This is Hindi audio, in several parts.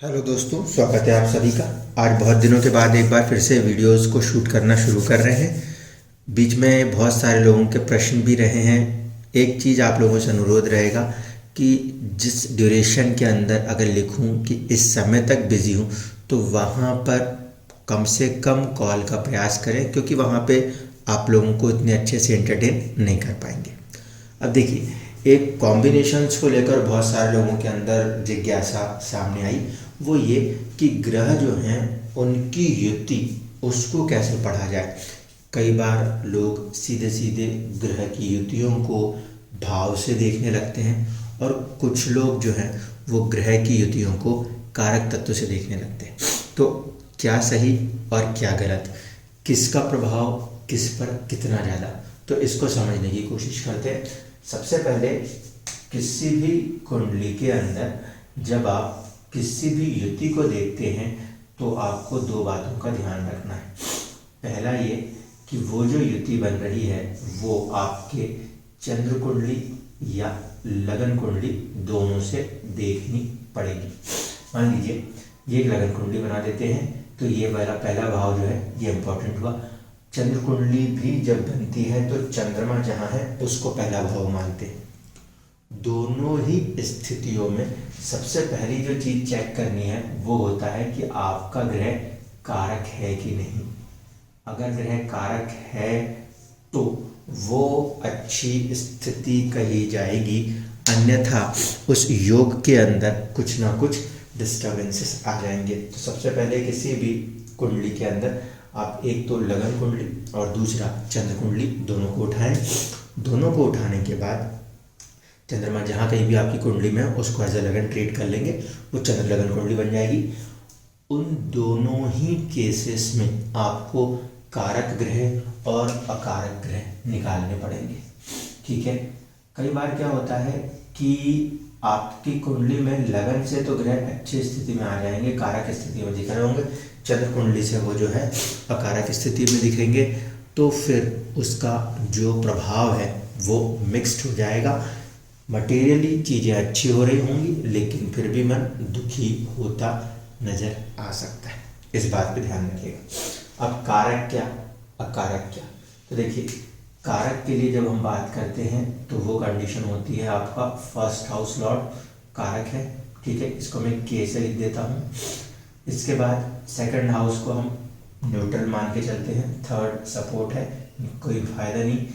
हेलो दोस्तों, स्वागत है आप सभी का। आज बहुत दिनों के बाद एक बार फिर से वीडियोस को शूट करना शुरू कर रहे हैं। बीच में बहुत सारे लोगों के प्रश्न भी रहे हैं। एक चीज़ आप लोगों से अनुरोध रहेगा कि जिस ड्यूरेशन के अंदर अगर लिखूं कि इस समय तक बिज़ी हूं, तो वहां पर कम से कम कॉल का प्रयास करें, क्योंकि वहां पे आप लोगों को इतने अच्छे से एंटरटेन नहीं कर पाएंगे। अब देखिए, एक कॉम्बिनेशंस को लेकर बहुत सारे लोगों के अंदर जिज्ञासा सामने आई। वो ये कि ग्रह जो हैं उनकी युति उसको कैसे पढ़ा जाए। कई बार लोग सीधे सीधे ग्रह की युतियों को भाव से देखने लगते हैं, और कुछ लोग जो हैं वो ग्रह की युतियों को कारक तत्व से देखने लगते हैं। तो क्या सही और क्या गलत, किसका प्रभाव किस पर कितना ज़्यादा, तो इसको समझने की कोशिश करते हैं। सबसे पहले, किसी भी कुंडली के अंदर जब आप किसी भी युति को देखते हैं तो आपको दो बातों का ध्यान रखना है। पहला ये कि वो जो युति बन रही है वो आपके चंद्र कुंडली या लगन कुंडली दोनों से देखनी पड़ेगी। मान लीजिए ये एक लगन कुंडली बना देते हैं, तो ये वाला पहला भाव जो है ये इंपॉर्टेंट हुआ। चंद्र कुंडली भी जब बनती है तो चंद्रमा जहाँ है उसको पहला भाव मानते हैं। दोनों ही स्थितियों में सबसे पहली जो चीज चेक करनी है वो होता है कि आपका ग्रह कारक है कि नहीं। अगर ग्रह कारक है तो वो अच्छी स्थिति कही जाएगी, अन्यथा उस योग के अंदर कुछ ना कुछ डिस्टर्बेंसेस आ जाएंगे। तो सबसे पहले किसी भी कुंडली के अंदर आप एक तो लगन कुंडली और दूसरा चंद्र कुंडली दोनों को उठाएं। दोनों को उठाने के बाद चंद्रमा जहाँ कहीं भी आपकी कुंडली में है उसको एज ए लगन ट्रीट कर लेंगे, वो चंद्र लगन कुंडली बन जाएगी। उन दोनों ही केसेस में आपको कारक ग्रह और अकारक ग्रह निकालने पड़ेंगे। ठीक है। कई बार क्या होता है कि आपकी कुंडली में लगन से तो ग्रह अच्छी स्थिति में आ जाएंगे, कारक स्थिति में दिख रहे होंगे, चंद्र कुंडली से वो जो है अकारक स्थिति में दिखेंगे, तो फिर उसका जो प्रभाव है वो मिक्स्ड हो जाएगा। मटेरियली चीज़ें अच्छी हो रही होंगी लेकिन फिर भी मन दुखी होता नजर आ सकता है। इस बात पे ध्यान रखिएगा। अब कारक क्या, अकारक क्या, तो देखिए, कारक के लिए जब हम बात करते हैं तो वो कंडीशन होती है आपका फर्स्ट हाउस लॉर्ड कारक है। ठीक है, इसको मैं के से लिख देता हूँ। इसके बाद सेकंड हाउस को हम न्यूट्रल मान के चलते हैं, थर्ड सपोर्ट है, कोई फायदा नहीं।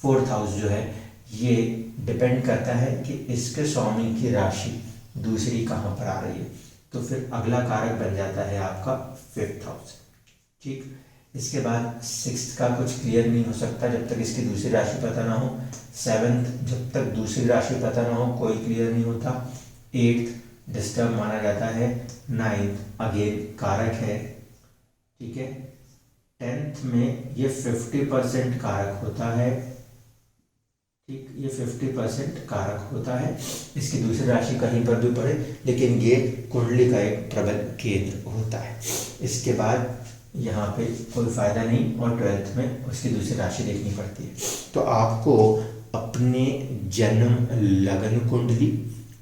फोर्थ हाउस जो है ये डिपेंड करता है कि इसके स्वामी की राशि दूसरी कहाँ पर आ रही है, तो फिर अगला कारक बन जाता है आपका फिफ्थ हाउस। ठीक, इसके बाद सिक्स्थ का कुछ क्लियर नहीं हो सकता जब तक इसकी दूसरी राशि पता ना हो। सेवन्थ, जब तक दूसरी राशि पता ना हो कोई क्लियर नहीं होता। एट्थ डिस्टर्ब माना जाता है। नाइन्थ अगेन कारक है। ठीक है। टेंथ में ये 50% कारक होता है। ठीक, ये 50% कारक होता है। इसकी दूसरी राशि कहीं पर भी पड़े लेकिन ये कुंडली का एक प्रबल केंद्र होता है। इसके बाद यहाँ पे कोई फायदा नहीं, और 12th में उसकी दूसरी राशि देखनी पड़ती है। तो आपको अपने जन्म लगन कुंडली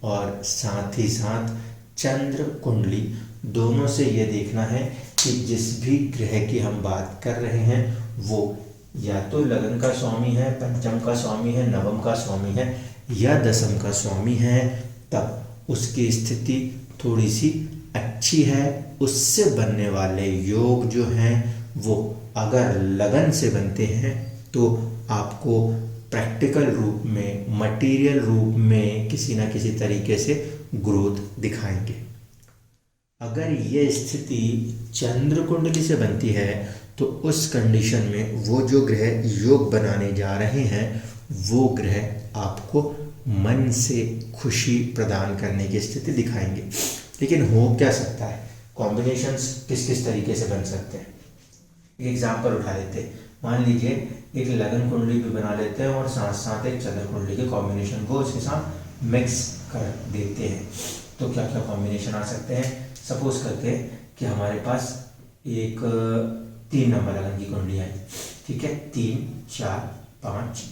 और साथ ही साथ चंद्र कुंडली दोनों से ये देखना है कि जिस भी ग्रह की हम बात कर रहे हैं वो या तो लगन का स्वामी है, पंचम का स्वामी है, नवम का स्वामी है या दसम का स्वामी है, तब उसकी स्थिति थोड़ी सी अच्छी है। उससे बनने वाले योग जो हैं वो अगर लगन से बनते हैं तो आपको प्रैक्टिकल रूप में, मटेरियल रूप में किसी ना किसी तरीके से ग्रोथ दिखाएंगे। अगर ये स्थिति चंद्र कुंडली से बनती है तो उस कंडीशन में वो जो ग्रह योग बनाने जा रहे हैं वो ग्रह आपको मन से खुशी प्रदान करने की स्थिति दिखाएंगे। लेकिन हो क्या सकता है, कॉम्बिनेशंस किस किस तरीके से बन सकते हैं। एक एग्जाम्पल उठा लेते हैं। मान लीजिए एक लगन कुंडली भी बना लेते हैं और साथ साथ एक चंद्र कुंडली के कॉम्बिनेशन को उसके साथ मिक्स कर देते हैं, तो क्या क्या कॉम्बिनेशन आ सकते हैं। सपोज करते हैं कि हमारे पास एक 3 नंबर लगन की कुंडली है। ठीक है, 3, 4, 5,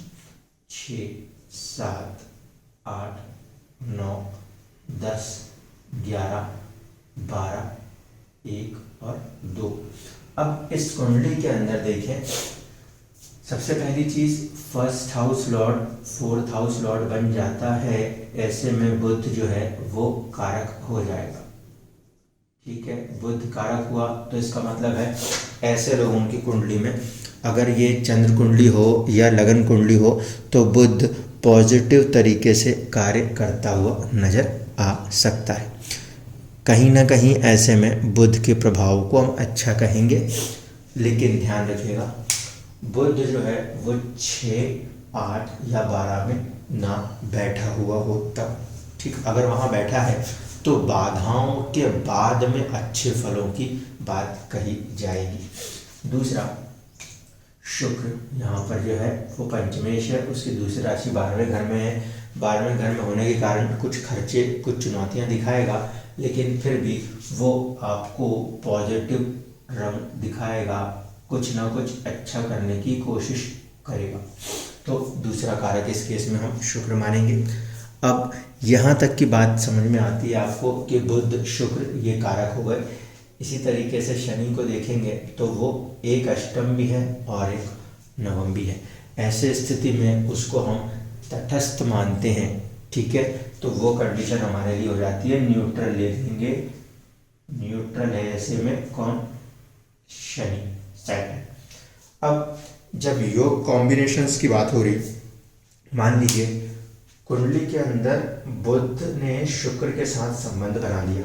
6, 7, 8, 9, 10, 11, 12, 1 और 2। अब इस कुंडली के अंदर देखें, सबसे पहली चीज first house Lord fourth house Lord बन जाता है, ऐसे में बुध जो है वो कारक हो जाएगा। ठीक है, बुध कारक हुआ तो इसका मतलब है ऐसे लोगों की कुंडली में अगर ये चंद्र कुंडली हो या लगन कुंडली हो तो बुध पॉजिटिव तरीके से कार्य करता हुआ नजर आ सकता है। कहीं ना कहीं ऐसे में बुध के प्रभाव को हम अच्छा कहेंगे, लेकिन ध्यान रखिएगा बुध जो है वो 6, 8 या 12 में ना बैठा हुआ हो तब। ठीक, अगर वहाँ बैठा है तो बाधाओं के बाद में अच्छे फलों की बात कही जाएगी। दूसरा, शुक्र यहाँ पर जो है वो पंचमेश है, उसकी दूसरी राशि 12वें घर में है। 12वें घर में होने के कारण कुछ खर्चे, कुछ चुनौतियाँ दिखाएगा, लेकिन फिर भी वो आपको पॉजिटिव रंग दिखाएगा, कुछ ना कुछ अच्छा करने की कोशिश करेगा। तो दूसरा कारक इस केस में हम शुक्र मानेंगे। अब यहाँ तक की बात समझ में आती है आपको कि बुध शुक्र ये कारक हो गए। इसी तरीके से शनि को देखेंगे तो वो एक अष्टम भी है और एक नवम भी है। ऐसे स्थिति में उसको हम तटस्थ मानते हैं। ठीक है, तो वो कंडीशन हमारे लिए हो जाती है न्यूट्रल ले लेंगे। न्यूट्रल है ऐसे में कौन? शनि, सैटर्न। अब जब योग कॉम्बिनेशंस की बात हो रही, मान लीजिए कुंडली के अंदर बुध ने शुक्र के साथ संबंध बना लिया,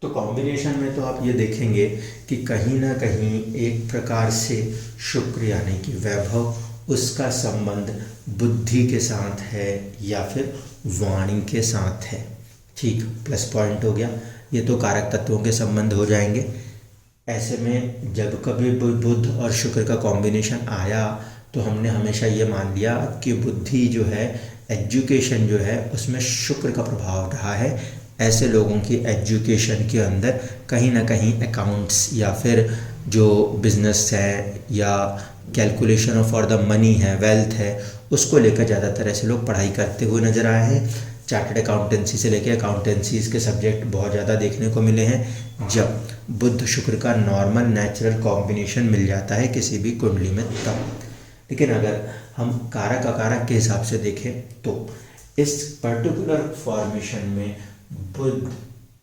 तो कॉम्बिनेशन में तो आप ये देखेंगे कि कहीं ना कहीं एक प्रकार से शुक्र यानी कि वैभव, उसका संबंध बुद्धि के साथ है या फिर वाणी के साथ है। ठीक, प्लस पॉइंट हो गया। ये तो कारक तत्वों के संबंध हो जाएंगे। ऐसे में जब कभी बुध और शुक्र का कॉम्बिनेशन आया तो हमने हमेशा ये मान लिया कि बुद्धि जो है, एजुकेशन जो है, उसमें शुक्र का प्रभाव रहा है। ऐसे लोगों की एजुकेशन के अंदर कहीं ना कहीं अकाउंट्स या फिर जो बिजनेस है या calculation of for the money है, वेल्थ है, उसको लेकर ज़्यादातर ऐसे लोग पढ़ाई करते हुए नज़र आए हैं। चार्टर्ड अकाउंटेंसी से लेकर अकाउंटेंसीज़ के सब्जेक्ट बहुत ज़्यादा देखने को मिले हैं जब बुध शुक्र का नॉर्मल नेचुरल कॉम्बिनेशन मिल जाता है किसी भी कुंडली में तब। लेकिन अगर हम कारक अकारक के हिसाब से देखें तो इस पर्टिकुलर फॉर्मेशन में बुध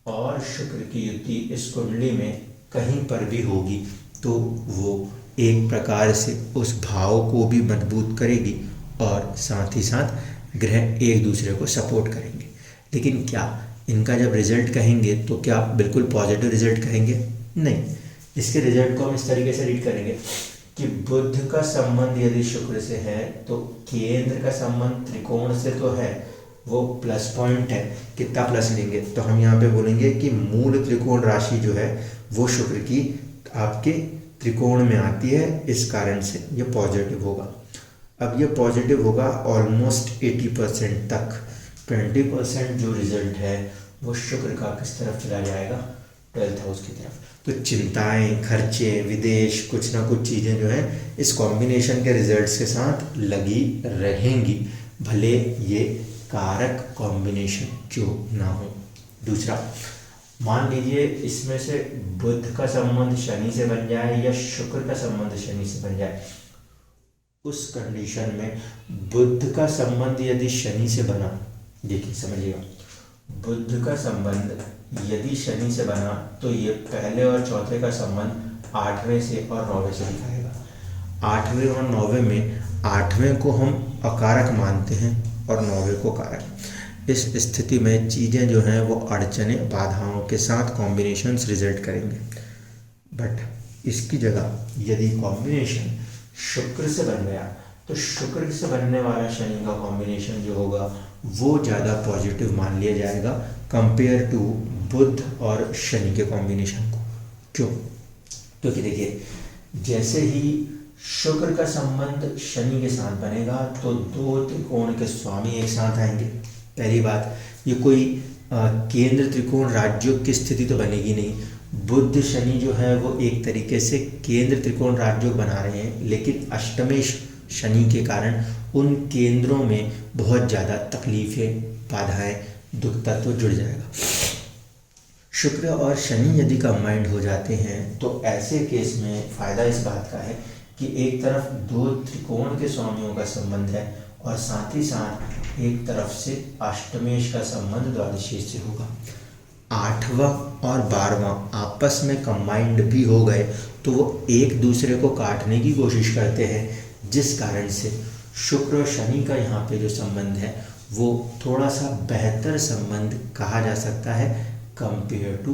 और शुक्र की युति इस कुंडली में कहीं पर भी होगी तो वो एक प्रकार से उस भाव को भी मजबूत करेगी और साथ ही साथ ग्रह एक दूसरे को सपोर्ट करेंगे। लेकिन क्या इनका जब रिजल्ट कहेंगे तो क्या बिल्कुल पॉजिटिव रिजल्ट कहेंगे? नहीं। इसके रिजल्ट को हम इस तरीके से रीड करेंगे कि बुध का संबंध यदि शुक्र से है तो केंद्र का संबंध त्रिकोण से तो है, वो प्लस पॉइंट है। कितना प्लस लेंगे तो हम यहाँ पे बोलेंगे कि मूल त्रिकोण राशि जो है वो शुक्र की आपके त्रिकोण में आती है, इस कारण से ये पॉजिटिव होगा। अब ये पॉजिटिव होगा ऑलमोस्ट 80% तक। 20% जो रिजल्ट है वो शुक्र का किस तरफ चला जाएगा? 12th हाउस की तरफ। तो चिंताएं, खर्चे, विदेश, कुछ ना कुछ चीज़ें जो हैं इस कॉम्बिनेशन के रिजल्ट्स के साथ लगी रहेंगी, भले ये कारक कॉम्बिनेशन क्यों ना हो। दूसरा, मान लीजिए इसमें से बुध का संबंध शनि से बन जाए या शुक्र का संबंध शनि से बन जाए। उस कंडीशन में बुध का संबंध यदि शनि से बना, देखिए समझिएगा, बुध का संबंध यदि शनि से बना तो ये पहले और चौथे का संबंध 8वें से और 9वें से दिखाएगा। 8वें और 9वें में 8वें को हम अकारक मानते हैं और 9वें को कारक। इस स्थिति में चीज़ें जो हैं वो अड़चने, बाधाओं के साथ कॉम्बिनेशंस रिजल्ट करेंगे। बट इसकी जगह यदि कॉम्बिनेशन शुक्र से बन गया तो शुक्र से बनने वाला शनि का कॉम्बिनेशन जो होगा वो ज़्यादा पॉजिटिव मान लिया जाएगा कंपेयर टू बुध और शनि के कॉम्बिनेशन को। क्यों? क्योंकि देखिए, जैसे ही शुक्र का संबंध शनि के साथ बनेगा तो दो त्रिकोण के स्वामी एक साथ आएंगे। पहली बात, ये कोई केंद्र त्रिकोण राजयोग की स्थिति तो बनेगी नहीं। बुध शनि जो है वो एक तरीके से केंद्र त्रिकोण राजयोग बना रहे हैं, लेकिन अष्टमेश शनि के कारण उन केंद्रों में बहुत ज़्यादा तकलीफें, बाधाएं, दुख तत्व जुड़ जाएगा। शुक्र और शनि यदि कंबाइंड हो जाते हैं तो ऐसे केस में फ़ायदा इस बात का है कि एक तरफ दो त्रिकोण के स्वामियों का संबंध है और साथ ही साथ एक तरफ से अष्टमेश का संबंध द्वादशेश से होगा। 8वां और 12वां आपस में कंबाइंड भी हो गए तो वो एक दूसरे को काटने की कोशिश करते हैं, जिस कारण से शुक्र और शनि का यहाँ पे जो संबंध है वो थोड़ा सा बेहतर संबंध कहा जा सकता है कंपेयर टू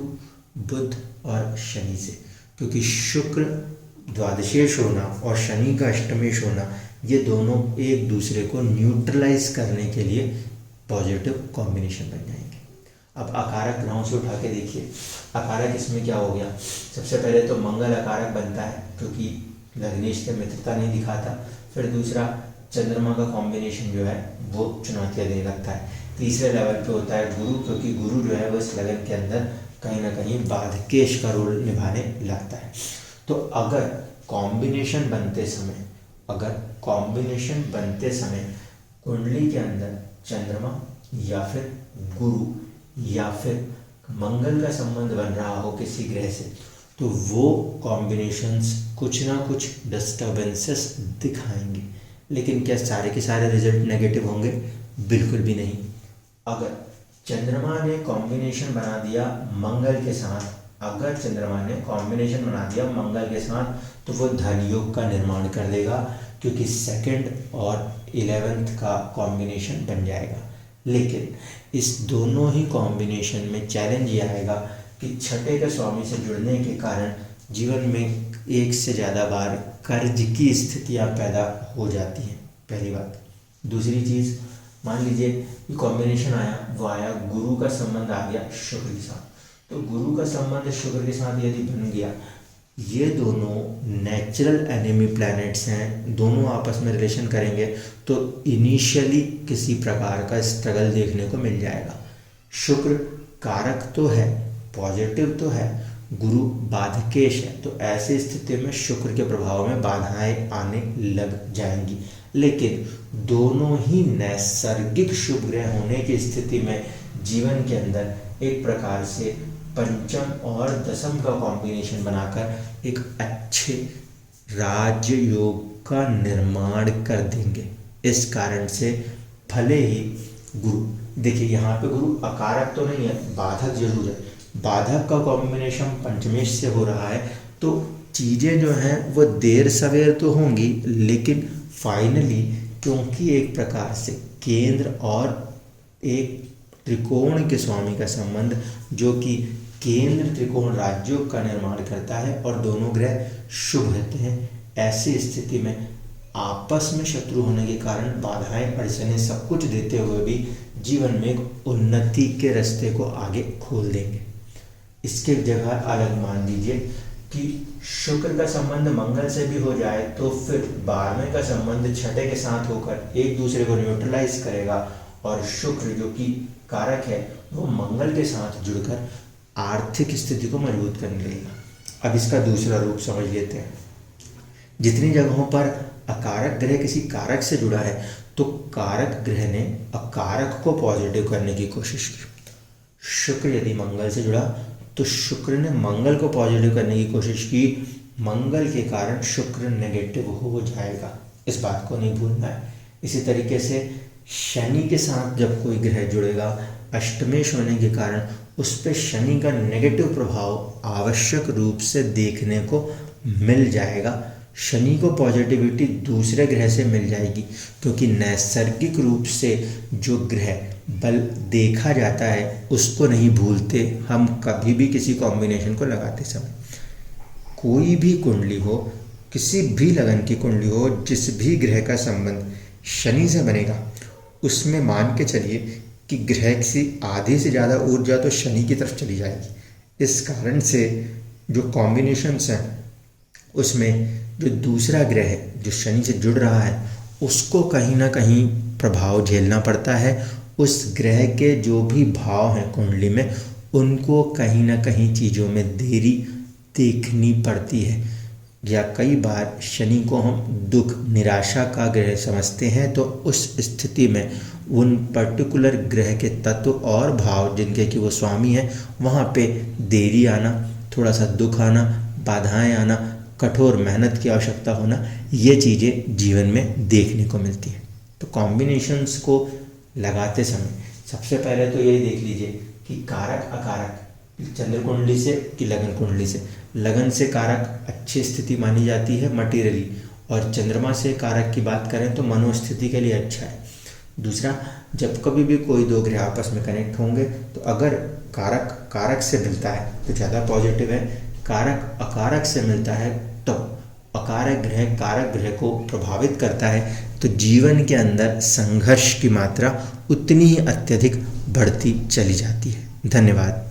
बुध और शनि से, क्योंकि शुक्र द्वादशेश होना और शनि का अष्टमेश होना ये दोनों एक दूसरे को न्यूट्रलाइज करने के लिए पॉजिटिव कॉम्बिनेशन बन जाएंगे। अब अकारक ग्रहों से उठा के देखिए, अकारक इसमें क्या हो गया। सबसे पहले तो मंगल अकारक बनता है क्योंकि लग्नेश से मित्रता नहीं दिखाता। फिर दूसरा चंद्रमा का कॉम्बिनेशन जो है वो चुनौतियाँ देने लगता है। तीसरे लेवल पे होता है गुरु, क्योंकि गुरु जो है वो इस लगन के अंदर कहीं ना कहीं बाधकेश का रोल निभाने लगता है। तो अगर कॉम्बिनेशन बनते समय कुंडली के अंदर चंद्रमा या फिर गुरु या फिर मंगल का संबंध बन रहा हो किसी ग्रह से, तो वो कॉम्बिनेशंस कुछ ना कुछ डिस्टर्बेंसेस दिखाएंगे। लेकिन क्या सारे के सारे रिजल्ट नेगेटिव होंगे? बिल्कुल भी नहीं। अगर चंद्रमा ने कॉम्बिनेशन बना दिया मंगल के साथ, तो वो धन योग का निर्माण कर देगा, क्योंकि 2nd और 11th का कॉम्बिनेशन बन जाएगा। लेकिन इस दोनों ही कॉम्बिनेशन में चैलेंज ये आएगा कि छठे के स्वामी से जुड़ने के कारण जीवन में एक से ज़्यादा बार कर्ज की स्थितियाँ पैदा हो जाती हैं, पहली बात। दूसरी चीज़, मान लीजिए कि कॉम्बिनेशन आया, वो आया गुरु का संबंध आ गया शुक्र के साथ, तो गुरु का संबंध शुक्र के साथ यदि बन गया, ये दोनों नेचुरल एनिमी प्लैनेट्स हैं, दोनों आपस में रिलेशन करेंगे तो इनिशियली किसी प्रकार का स्ट्रगल देखने को मिल जाएगा। शुक्र कारक तो है, पॉजिटिव तो है, गुरु बाधकेश है, तो ऐसी स्थिति में शुक्र के प्रभाव में बाधाएं आने लग जाएंगी। लेकिन दोनों ही नैसर्गिक शुभ ग्रह होने की स्थिति में जीवन के अंदर एक प्रकार से पंचम और दशम का कॉम्बिनेशन बनाकर एक अच्छे राजयोग का निर्माण कर देंगे। इस कारण से भले ही गुरु, देखिए यहाँ पे गुरु अकारक तो नहीं है, बाधक जरूर है, बाधक का कॉम्बिनेशन पंचमेश से हो रहा है, तो चीज़ें जो हैं वो देर सवेर तो होंगी, लेकिन फाइनली क्योंकि एक प्रकार से केंद्र और एक त्रिकोण के स्वामी का संबंध, जो कि केंद्र त्रिकोण राजयोग का निर्माण करता है और दोनों ग्रह शुभ रहते हैं, ऐसी स्थिति में आपस में शत्रु होने के कारण बाधाएं अड़चनें सब कुछ देते हुए भी जीवन में एक उन्नति के रास्ते को आगे खोल देंगे। इसके जगह अलग मान लीजिए कि शुक्र का संबंध मंगल से भी हो जाए तो फिर 12वें का संबंध छठे के साथ होकर एक दूसरे को न्यूट्रलाइज करेगा और शुक्र जो कि कारक है वो मंगल के साथ जुड़कर आर्थिक स्थिति को मजबूत करने लगेगा। अब इसका दूसरा रूप समझ लेते हैं। जितनी जगहों पर अकारक ग्रह किसी कारक से जुड़ा है तो कारक ग्रह ने अकारक को पॉजिटिव करने की कोशिश की। शुक्र यदि मंगल से जुड़ा तो शुक्र ने मंगल को पॉजिटिव करने की कोशिश की, मंगल के कारण शुक्र नेगेटिव हो जाएगा, इस बात को नहीं भूलना है। इसी तरीके से शनि के साथ जब कोई ग्रह जुड़ेगा अष्टमेश होने के कारण उस पर शनि का नेगेटिव प्रभाव आवश्यक रूप से देखने को मिल जाएगा। शनि को पॉजिटिविटी दूसरे ग्रह से मिल जाएगी, क्योंकि नैसर्गिक रूप से जो ग्रह बल देखा जाता है उसको नहीं भूलते हम कभी भी किसी कॉम्बिनेशन को लगाते समय। कोई भी कुंडली हो, किसी भी लगन की कुंडली हो, जिस भी ग्रह का संबंध शनि से बनेगा उसमें मान के चलिए कि ग्रह की आधे से ज़्यादा ऊर्जा तो शनि की तरफ चली जाएगी। इस कारण से जो कॉम्बिनेशंस हैं उसमें जो दूसरा ग्रह है जो शनि से जुड़ रहा है उसको कहीं ना कहीं प्रभाव झेलना पड़ता है। उस ग्रह के जो भी भाव हैं कुंडली में उनको कहीं ना कहीं चीज़ों में देरी देखनी पड़ती है। या कई बार शनि को हम दुख निराशा का ग्रह समझते हैं, तो उस स्थिति में उन पर्टिकुलर ग्रह के तत्व और भाव जिनके कि वो स्वामी हैं, वहाँ पे देरी आना, थोड़ा सा दुख आना, बाधाएं आना, कठोर मेहनत की आवश्यकता होना, ये चीज़ें जीवन में देखने को मिलती हैं। तो कॉम्बिनेशंस को लगाते समय सबसे पहले तो यही देख लीजिए कि कारक अकारक चंद्र कुंडली से कि लगन कुंडली से। लगन से कारक अच्छी स्थिति मानी जाती है मटीरियली, और चंद्रमा से कारक की बात करें तो मनोस्थिति के लिए अच्छा है। दूसरा, जब कभी भी कोई दो ग्रह आपस में कनेक्ट होंगे तो अगर कारक कारक से मिलता है तो ज़्यादा पॉजिटिव है, कारक अकारक से मिलता है तो अकारक ग्रह कारक ग्रह को प्रभावित करता है, तो जीवन के अंदर संघर्ष की मात्रा उतनी ही अत्यधिक बढ़ती चली जाती है। धन्यवाद।